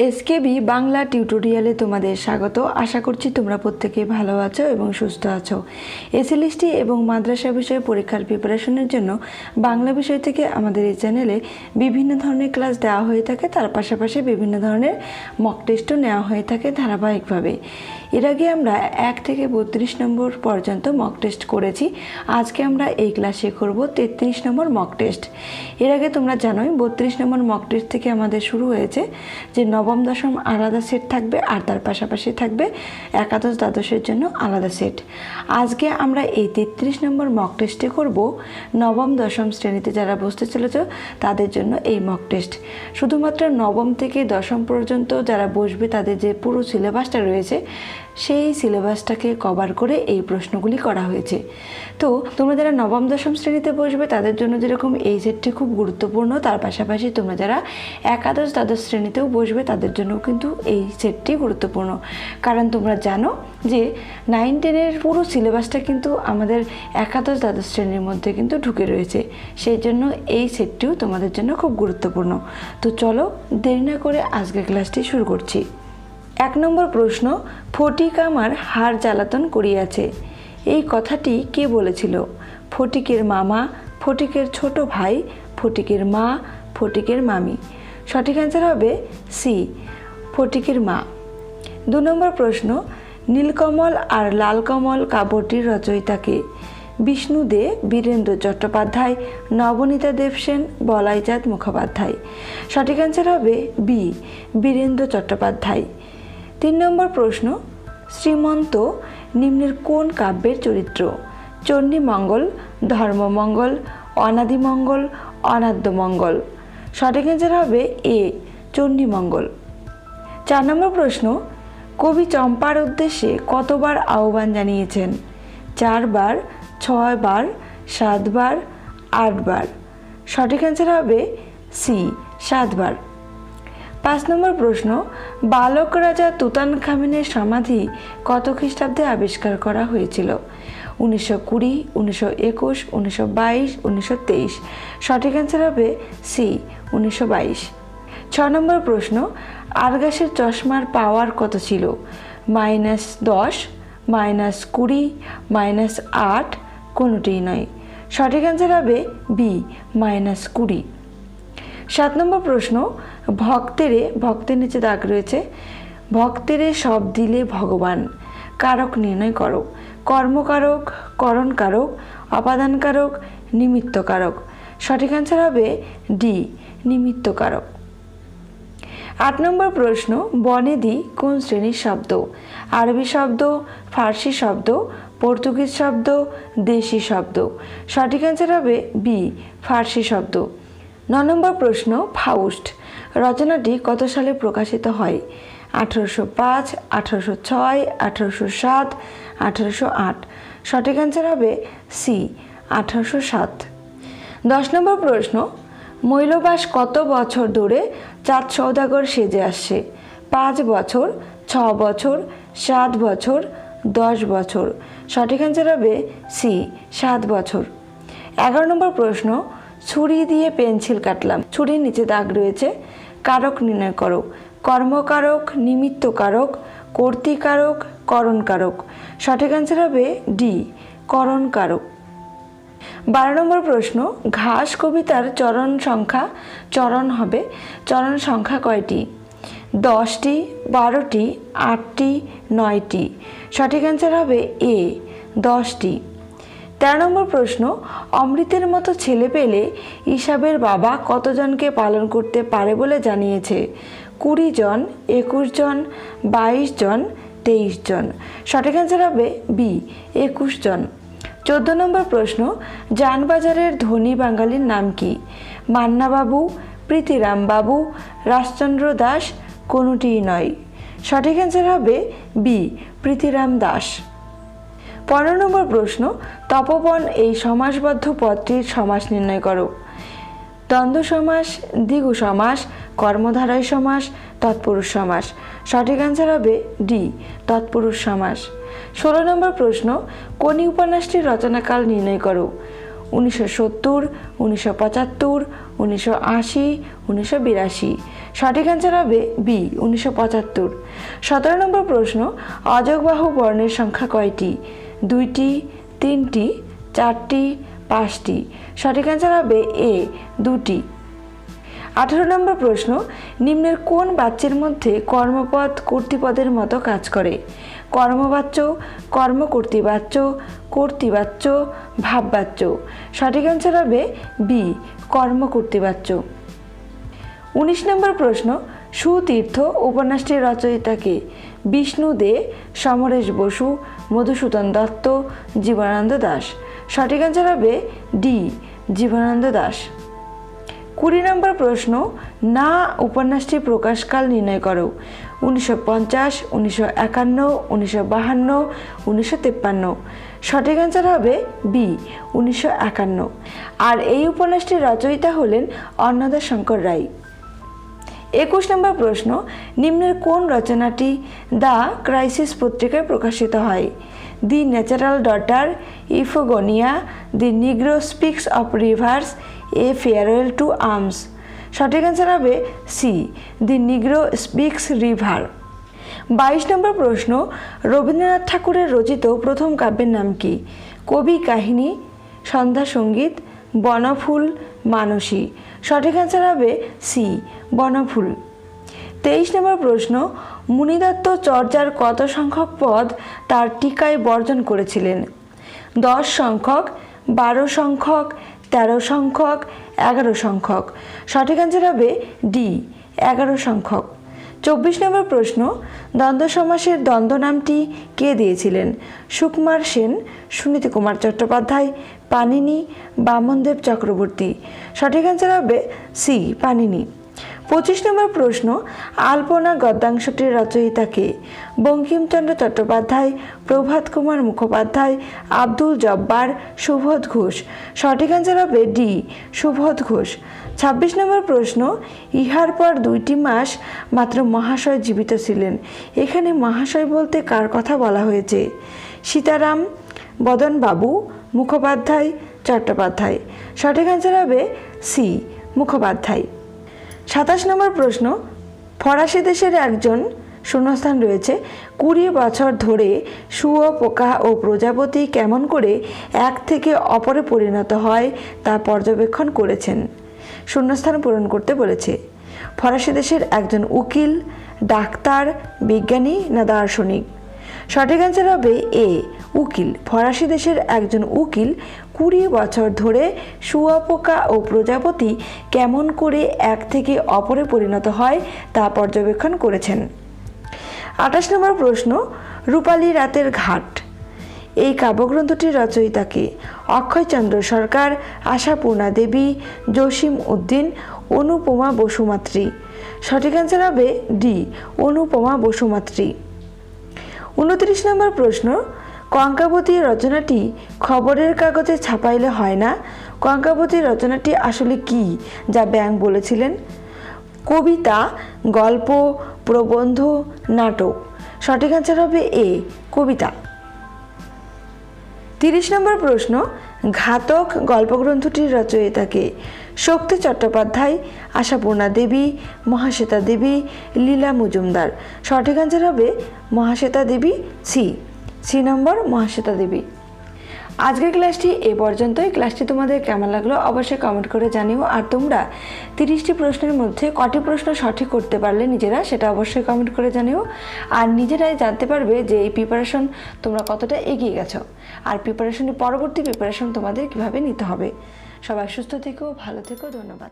SKB Bangla টিউটোরিয়ালে তোমাদের স্বাগত। আশা করছি তোমরা প্রত্যেকেই ভালো আছো এবং সুস্থ আছো। এসএলএসটি এবং মাদ্রাসা বিষয়ে পরীক্ষার প্রিপারেশনের জন্য বাংলা বিষয় থেকে আমাদের এই চ্যানেলে বিভিন্ন ধরনের ক্লাস দেওয়া হয়ে থাকে, তার পাশাপাশি বিভিন্ন ধরনের মক টেস্টও নেওয়া হয়ে থাকে ধারাবাহিকভাবে। এর আগে আমরা 1 থেকে 32 নম্বর পর্যন্ত মক টেস্ট করেছি। আজকে আমরা এই ক্লাসে করব 33 নম্বর মক টেস্ট। এর আগে তোমরা জানোই 32 নম্বর মক টেস্ট থেকে আমাদের শুরু হয়েছে যে নবম দশম আলাদা সেট থাকবে আর তার পাশাপাশি থাকবে একাদশ দ্বাদশের জন্য আলাদা সেট। আজকে আমরা এই 33 নম্বর মক টেস্টে করব নবম দশম শ্রেণীতে যারা বসতে চলেছ তাদের জন্য এই মক টেস্ট। শুধুমাত্র নবম থেকে দশম পর্যন্ত যারা বসবে তাদের যে পুরো সিলেবাসটা রয়েছে সেই সিলেবাসটাকে কভার করে এই প্রশ্নগুলি করা হয়েছে। তো তোমরা যারা নবম দশম শ্রেণীতে বসবে তাদের জন্য যেরকম এই সেটটি খুব গুরুত্বপূর্ণ, তার পাশাপাশি তোমরা যারা একাদশ দ্বাদশ শ্রেণীতেও বসবে তাদের জন্য কিন্তু এই সেটটি গুরুত্বপূর্ণ। কারণ তোমরা জানো যে 9-10-এর পুরো সিলেবাসটা কিন্তু আমাদের একাদশ দ্বাদশ শ্রেণীর মধ্যে কিন্তু ঢুকে রয়েছে, সেই জন্য এই সেটটিও তোমাদের জন্য খুব গুরুত্বপূর্ণ। তো চলো দেরি না করে আজকের ক্লাসটি শুরু করছি। 1 নম্বর প্রশ্ন, ফটিক আমার হার জ্বালাতন করিয়াছে। এই কথাটি কে বলেছিল? ফটিকের মামা, ফটিকের ছোট ভাই, ফটিকের মা, ফটিকের মামি। সঠিক অ্যান্সার হবে সি, ফটিকের মা। 2 নম্বর প্রশ্ন, নীলকমল আর লালকমল কাব্যটির রচয়িতাকে? বিষ্ণু দে, বীরেন্দ্র চট্টোপাধ্যায়, নবনীতা দেবসেন, বলাইচাঁদ মুখোপাধ্যায়। সঠিক অ্যান্সার হবে বি, বীরেন্দ্র চট্টোপাধ্যায়। 3 নম্বর প্রশ্ন, শ্রীমন্ত নিম্নের কোন কাব্যের চরিত্র? চণ্ডীমঙ্গল, ধর্মমঙ্গল, অনাদিমঙ্গল, অনাদ্যমঙ্গল। সঠিক অ্যান্সার হবে এ, চণ্ডীমঙ্গল। 4 নম্বর প্রশ্ন, কবি চম্পার উদ্দেশ্যে কতবার আহ্বান জানিয়েছেন? 4 বার, 6 বার, 7 বার, 8 বার। সঠিক অ্যান্সার হবে সি, 7 বার। 5 নম্বর প্রশ্ন, বালক রাজা তুতানখামেনের সমাধি কত খ্রিস্টাব্দে আবিষ্কার করা হয়েছিল? 1920, 1921, 1922, 1923। সঠিক অ্যান্সার হবে সি, 1922। 6 নম্বর প্রশ্ন, আরগাসের চশমার পাওয়ার কত ছিল? -10, -20, -8, কোনোটিই নয়। সঠিক অ্যান্সার হবে বি, -20। 7 নম্বর প্রশ্ন, ভক্তেরে, ভক্তের নিচে দাগ রয়েছে, ভক্তেরে সব দিলে ভগবান, কারক নির্ণয় করো। কর্মকারক, করণকারক, অপাদানকারক, নিমিত্তকারক। সঠিক অ্যান্সার হবে ডি, নিমিত্তকারক। 8 নম্বর প্রশ্ন, বনেদি কোন শ্রেণীর শব্দ? আরবি শব্দ, ফার্সি শব্দ, পর্তুগিজ শব্দ, দেশি শব্দ। সঠিক অ্যান্সার হবে বি, ফার্সি শব্দ। 9 নম্বর প্রশ্ন, ফাউস্ট রচনাটি কত সালে প্রকাশিত হয়? 1805, 1806, 1807, 1808। সঠিক অ্যান্সার হবে সি, 1807। 10 নম্বর প্রশ্ন, মৈলবাস কত বছর ধরে চাঁদ সওদাগর সেজে আসছে? 5 বছর, 6 বছর, 7 বছর, 10 বছর। সঠিক অ্যান্সার হবে সি, 7 বছর। 11 নম্বর প্রশ্ন, ছুরি দিয়ে পেন্সিল কাটলাম, ছুরির নিচে দাগ রয়েছে, কারক নির্ণয় করো। কর্মকারক, নিমিত্তকারক, কর্তৃকারক, করণকারক। সঠিক অ্যান্সার হবে ডি, করণকারক। 12 নম্বর প্রশ্ন, ঘাস কবিতার চরণ সংখ্যা, চরণ হবে, চরণ সংখ্যা কয়টি? 10টি, 12টি, 8টি, 9টি। সঠিক অ্যান্সার হবে এ, 10টি। 13 নম্বর প্রশ্ন, অমৃতের মতো ছেলে পেলে ইসাবের বাবা কতজনকে পালন করতে পারে বলে জানিয়েছে? 20 জন, 21 জন, 22 জন, 23 জন। সঠিক অ্যান্সার হবে বি, 21 জন। 14 নম্বর প্রশ্ন, জানবাজারের ধনী বাঙালির নাম কি? মান্নাবাবু, প্রীতিরাম বাবু, রাজচন্দ্র দাস, কোনোটিই নয়। সঠিক অ্যান্সার হবে বি, প্রীতিরাম দাস। 15 নম্বর প্রশ্ন, তপোবন এই সমাসবদ্ধ পদটির সমাস নির্ণয় করো। দ্বন্দ্ব সমাস, দ্বিগু সমাস, কর্মধারয় সমাস, তৎপুরুষ সমাস। সঠিক অ্যান্সার হবে ডি, তৎপুরুষ সমাস। 16 নম্বর প্রশ্ন, কোন উপন্যাসটির রচনাকাল নির্ণয় করো? 1970, 1975, 1980, 1982। সঠিক অ্যান্সার হবে বি 1975। 17 নম্বর প্রশ্ন, অযোগবাহু বর্ণের সংখ্যা কয়টি? 2টি, 3টি, 4টি, 5টি। সঠিক অ্যান্সার হবে এ 2টি। 18 নম্বর প্রশ্ন, নিম্নের কোন বাচ্যের মধ্যে কর্মপদ কর্তৃপদের মতো কাজ করে? কর্মবাচ্য, কর্মকর্তৃবাচ্য, কর্তৃবাচ্য, ভাববাচ্য। সঠিক অ্যান্সার হবে বি কর্মকর্তৃবাচ্য। 19 নম্বর প্রশ্ন, সুতীর্থ উপন্যাসটির রচয়িতাকে? বিষ্ণু দে, সমরেশ বসু, মধুসূদন দত্ত, জীবনানন্দ দাশ। সঠিক অ্যান্সার হবে ডি জীবনানন্দ দাশ। 20 নম্বর প্রশ্ন, না উপন্যাসটির প্রকাশকাল নির্ণয় করো। 1950, 1951, 1952, 1953। সঠিক অ্যান্সার হবে বি 1951। আর এই উপন্যাসটির রচয়িতা হলেন অন্নদা শঙ্কর রায়। 21 নম্বর প্রশ্ন, নিম্নের কোন রচনাটি দ্য ক্রাইসিস পত্রিকায় প্রকাশিত হয়? The natural daughter, Iphigenia, the Negro speaks of rivers, a farewell to arms. সঠিক অ্যান্সার হবে C the Negro speaks river. 22 নম্বর প্রশ্ন, রবীন্দ্রনাথ ঠাকুরের রচিত প্রথম কাব্যের নাম কি? কবি কাহিনী, সন্ধ্যা সঙ্গীত, বনফুল, মানসী। সঠিক অ্যান্সার হবে সি বনফুল। 23 নম্বর প্রশ্ন, মুনিদত্ত চর্যার কত সংখ্যক পদ তার টিকায় বর্জন করেছিলেন? 10 সংখ্যক, 12 সংখ্যক, 13 সংখ্যক, 11 সংখ্যক। সঠিক অ্যান্সার হবে ডি 11 সংখ্যক। 24 নম্বর প্রশ্ন, দ্বন্দ্ব সমাসের দ্বন্দ্ব নামটি কে দিয়েছিলেন? সুকুমার সেন, সুনীতি কুমার চট্টোপাধ্যায়, পাণিনি, বামনদেব চক্রবর্তী। সঠিক অ্যান্সার হবে সি পাণিনি। 25 নম্বর প্রশ্ন, আলপনা গদ্যাংশটির রচয়িতাকে? বঙ্কিমচন্দ্র চট্টোপাধ্যায়, প্রভাত কুমার মুখোপাধ্যায়, আব্দুল জব্বার, সুবোধ ঘোষ। সঠিক অ্যান্সার হবে ডি সুবোধ ঘোষ। 26 নম্বর প্রশ্ন, ইহার পর 2টি মাস মাত্র মহাশয় জীবিত ছিলেন। এখানে মহাশয় বলতে কার কথা বলা হয়েছে? সীতারাম, বদনবাবু, মুখোপাধ্যায়, চট্টোপাধ্যায়। সঠিক অ্যান্সার হবে সি মুখোপাধ্যায়। 27 নম্বর প্রশ্ন, ফরাসি দেশের একজন শূন্যস্থান রয়েছে 20 বছর ধরে শুঁয়োপোকা ও প্রজাপতি কেমন করে এক থেকে অপরে পরিণত হয় তা পর্যবেক্ষণ করেছেন। শূন্যস্থান পূরণ করতে বলেছে। ফরাসি দেশের একজন উকিল, ডাক্তার, বিজ্ঞানী না দার্শনিক। সঠিক অ্যান্সার হবে এ উকিল। ফরাসি দেশের একজন উকিল 20 বছর ধরে শুঁয়োপোকা ও প্রজাপতি কেমন করে এক থেকে অপরে পরিণত হয় তা পর্যবেক্ষণ করেছেন। 28 নম্বর প্রশ্ন, রূপালী রাতের ঘাট এই কাব্যগ্রন্থটির রচয়িতাকে? অক্ষয়চন্দ্র সরকার, আশাপূর্ণা দেবী, জসিম উদ্দিন, অনুপমা বসুমাত্রী। সঠিক অ্যান্সার হবে ডি অনুপমা বসুমাত্রী। 29 নম্বর প্রশ্ন, কঙ্কাবতী রচনাটি খবরের কাগজে ছাপাইলে হয় না। কঙ্কাবতী রচনাটি আসলে কি যা ব্যাঙ বলেছিলেন? কবিতা, গল্প, প্রবন্ধ, নাটক। সঠিক অ্যান্সার হবে এ কবিতা। 30 নম্বর প্রশ্ন, ঘাতক গল্পগ্রন্থটির রচয়িতাকে? শক্তি চট্টোপাধ্যায়, আশাপূর্ণা দেবী, মহাশ্বেতা দেবী, লীলা মজুমদার। সঠিক অ্যান্সার হবে মহাশ্বেতা দেবী, সি নম্বর মহাশ্বেতা দেবী। আজকের ক্লাসটি এ পর্যন্তই। ক্লাসটি তোমাদের কেমন লাগলো অবশ্যই কমেন্ট করে জানিও। আর তোমরা 30টি প্রশ্নের মধ্যে কটি প্রশ্ন সঠিক করতে পারলে নিজেরা সেটা অবশ্যই কমেন্ট করে জানিও। আর নিজেরাই জানতে পারবে যে এই প্রিপারেশন তোমরা কতটা এগিয়ে গেছো আর পরবর্তী প্রিপারেশন তোমাদের কিভাবে নিতে হবে। সবাই সুস্থ থেকো, ভালো থেকো, ধন্যবাদ।